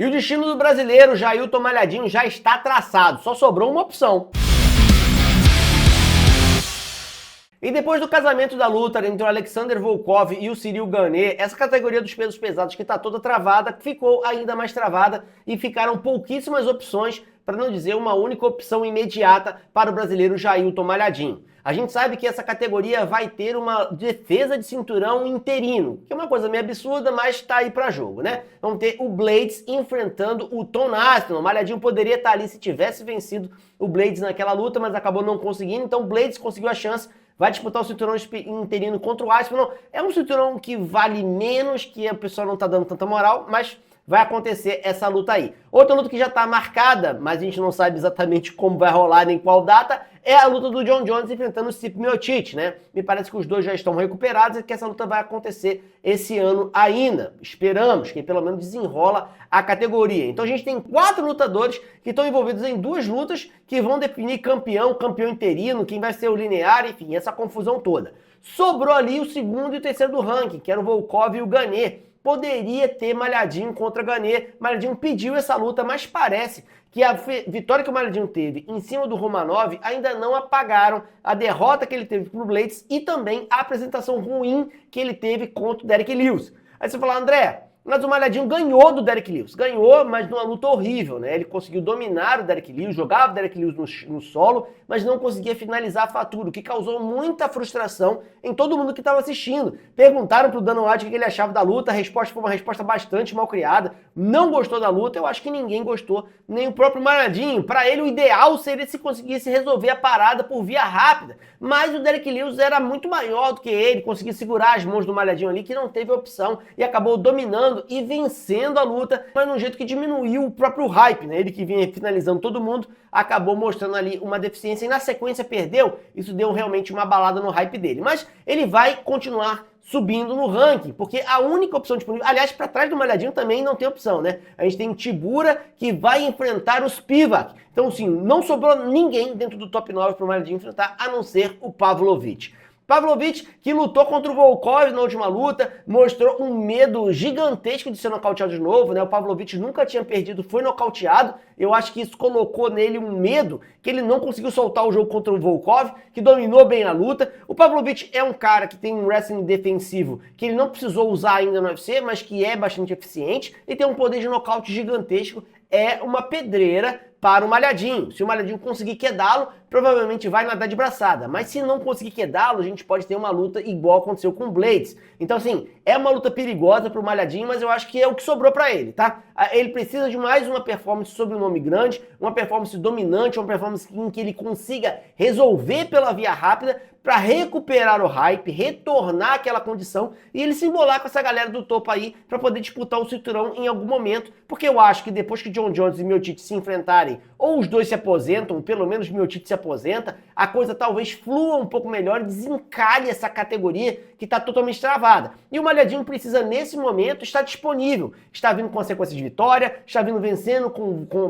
E o destino do brasileiro Jailton Malhadinho já está traçado, só sobrou uma opção. E depois do casamento da luta entre o Alexander Volkov e o Ciryl Gane, essa categoria dos pesos pesados que está toda travada, ficou ainda mais travada e ficaram pouquíssimas opções, para não dizer uma única opção imediata para o brasileiro Jailton Malhadinho. A gente sabe que essa categoria vai ter uma defesa de cinturão interino, que é uma coisa meio absurda, mas tá aí para jogo, né? Vamos ter o Blaydes enfrentando o Tom Aspinall. O Malhadinho poderia estar ali se tivesse vencido o Blaydes naquela luta, mas acabou não conseguindo, então o Blaydes conseguiu a chance. Vai disputar o cinturão interino contra o Aspinall. É um cinturão que vale menos, que a pessoa não tá dando tanta moral, mas vai acontecer essa luta aí. Outra luta que já tá marcada, mas a gente não sabe exatamente como vai rolar nem qual data, é a luta do Jon Jones enfrentando o Stipe Miocic, né? Me parece que os dois já estão recuperados e que essa luta vai acontecer esse ano ainda. Esperamos que pelo menos desenrola a categoria. Então a gente tem 4 lutadores que estão envolvidos em 2 lutas que vão definir campeão, campeão interino, quem vai ser o linear, enfim, essa confusão toda. Sobrou ali o segundo e o terceiro do ranking, que era o Volkov e o Gane. Poderia ter Malhadinho contra Gane. Malhadinho pediu essa luta, mas parece que a vitória que o Malhadinho teve em cima do Romanov ainda não apagaram a derrota que ele teve pro Blaydes e também a apresentação ruim que ele teve contra o Derrick Lewis. Aí você fala, André, mas o Malhadinho ganhou do Derrick Lewis. Ganhou, mas numa luta horrível, né? Ele conseguiu dominar o Derrick Lewis, jogava o Derrick Lewis no solo, mas não conseguia finalizar a fatura, o que causou muita frustração em todo mundo que estava assistindo. Perguntaram pro Dana White o que ele achava da luta, a resposta foi uma resposta bastante mal criada. Não gostou da luta, eu acho que ninguém gostou, nem o próprio Malhadinho. Para ele, o ideal seria se conseguisse resolver a parada por via rápida, mas o Derrick Lewis era muito maior do que ele, conseguia segurar as mãos do Malhadinho ali, que não teve opção, e acabou dominando e vencendo a luta, mas de um jeito que diminuiu o próprio hype, né? Ele que vinha finalizando todo mundo, acabou mostrando ali uma deficiência e na sequência perdeu. Isso deu realmente uma balada no hype dele. Mas ele vai continuar subindo no ranking, porque a única opção disponível, aliás, para trás do Malhadinho também não tem opção, né? A gente tem o Tibura que vai enfrentar o Spivak. Então, assim, não sobrou ninguém dentro do top 9 para o Malhadinho enfrentar, a não ser o Pavlovich. Pavlovich, que lutou contra o Volkov na última luta, mostrou um medo gigantesco de ser nocauteado de novo, né? O Pavlovich nunca tinha perdido, foi nocauteado. Eu acho que isso colocou nele um medo que ele não conseguiu soltar o jogo contra o Volkov, que dominou bem a luta. O Pavlovich é um cara que tem um wrestling defensivo que ele não precisou usar ainda no UFC, mas que é bastante eficiente e tem um poder de nocaute gigantesco. É uma pedreira para o Malhadinho. Se o Malhadinho conseguir quedá-lo, provavelmente vai nadar de braçada. Mas se não conseguir quedá-lo, a gente pode ter uma luta igual aconteceu com o Blaydes. Então, assim, é uma luta perigosa para o Malhadinho, mas eu acho que é o que sobrou para ele, tá? Ele precisa de mais uma performance sob um nome grande, uma performance dominante, uma performance em que ele consiga resolver pela via rápida para recuperar o hype, retornar àquela condição e ele se embolar com essa galera do topo aí para poder disputar o cinturão em algum momento, porque eu acho que depois que Jon Jones e Miocic se enfrentarem, ou os dois se aposentam, pelo menos Miocic se aposenta, a coisa talvez flua um pouco melhor e desencalhe essa categoria que está totalmente travada. E o Malhadinho precisa, nesse momento, estar disponível, está vindo com a sequência de vitória, está vindo vencendo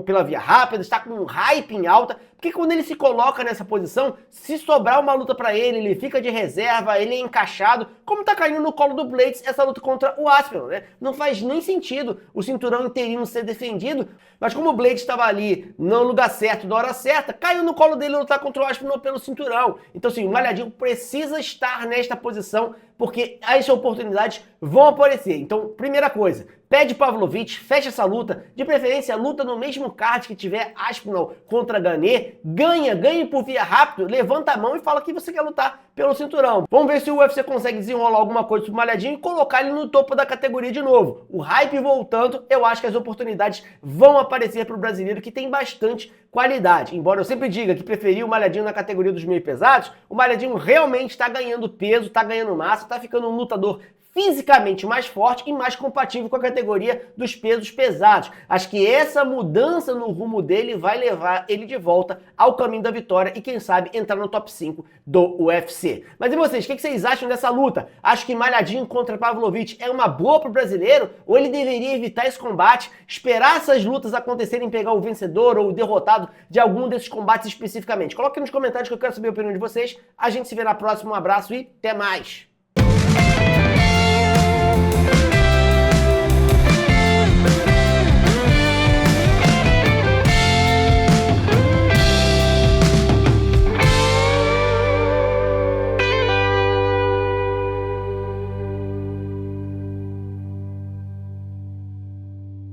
pela via rápida, está com um hype em alta, porque quando ele se coloca nessa posição, se sobrar uma luta para ele fica de reserva, ele é encaixado, como tá caindo no colo do Blaydes essa luta contra o Aspinall, né? Não faz nem sentido o cinturão interino ser defendido, mas como o Blaydes estava ali no lugar certo, na hora certa, caiu no colo dele lutar contra o Aspinall pelo cinturão. Então, assim, o Malhadinho precisa estar nesta posição, porque as oportunidades vão aparecer. Então, primeira coisa, pede Pavlovich, fecha essa luta, de preferência luta no mesmo card que tiver Aspinall contra Gane, ganhe por via rápido, levanta a mão e fala que você quer lutar pelo cinturão. Vamos ver se o UFC consegue desenrolar alguma coisa pro Malhadinho e colocar ele no topo da categoria de novo. O hype voltando, eu acho que as oportunidades vão aparecer pro brasileiro que tem bastante qualidade. Embora eu sempre diga que preferi o Malhadinho na categoria dos meio pesados, o Malhadinho realmente está ganhando peso, está ganhando massa, está ficando um lutador fisicamente mais forte e mais compatível com a categoria dos pesos pesados. Acho que essa mudança no rumo dele vai levar ele de volta ao caminho da vitória e quem sabe entrar no top 5 do UFC. Mas e vocês, o que vocês acham dessa luta? Acho que Malhadinho contra Pavlovich é uma boa para o brasileiro ou ele deveria evitar esse combate, esperar essas lutas acontecerem, pegar o vencedor ou o derrotado de algum desses combates especificamente? Coloque nos comentários que eu quero saber a opinião de vocês. A gente se vê na próxima, um abraço e até mais!